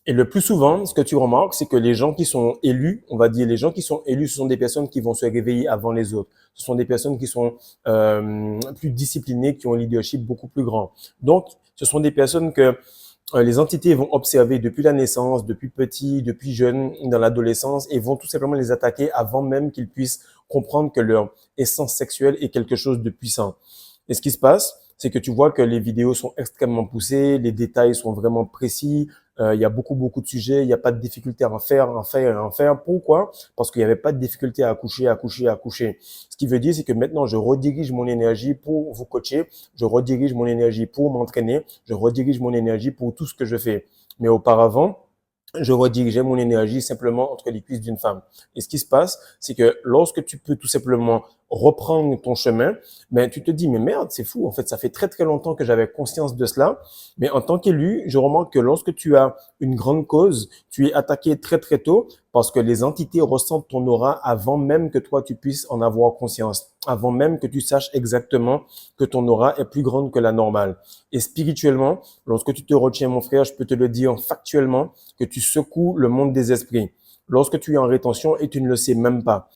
Et le plus souvent, ce que tu remarques, c'est que les gens qui sont élus, on va dire les gens qui sont élus, ce sont des personnes qui vont se réveiller avant les autres. Ce sont des personnes qui sont plus disciplinées, qui ont un leadership beaucoup plus grand. Donc, ce sont des personnes que les entités vont observer depuis la naissance, depuis petit, depuis jeune, dans l'adolescence, et vont tout simplement les attaquer avant même qu'ils puissent comprendre que leur essence sexuelle est quelque chose de puissant. Et ce qui se passe, c'est que tu vois que les vidéos sont extrêmement poussées, les détails sont vraiment précis, il y a beaucoup de sujets, il n'y a pas de difficulté à en faire, en faire et en faire. Pourquoi? Parce qu'il n'y avait pas de difficulté à accoucher, à accoucher, à accoucher. Ce qui veut dire, c'est que maintenant, je redirige mon énergie pour vous coacher, je redirige mon énergie pour m'entraîner, je redirige mon énergie pour tout ce que je fais. Mais auparavant, je redirigeais mon énergie simplement entre les cuisses d'une femme. Et ce qui se passe, c'est que lorsque tu peux tout simplement reprendre ton chemin, ben tu te dis mais merde, c'est fou. En fait, ça fait très longtemps que j'avais conscience de cela. Mais en tant qu'élu, je remarque que lorsque tu as une grande cause, tu es attaqué très tôt parce que les entités ressentent ton aura avant même que toi tu puisses en avoir conscience, avant même que tu saches exactement que ton aura est plus grande que la normale. Et spirituellement, lorsque tu te retiens, mon frère, je peux te le dire factuellement que tu secoues le monde des esprits. Lorsque tu es en rétention et tu ne le sais même pas.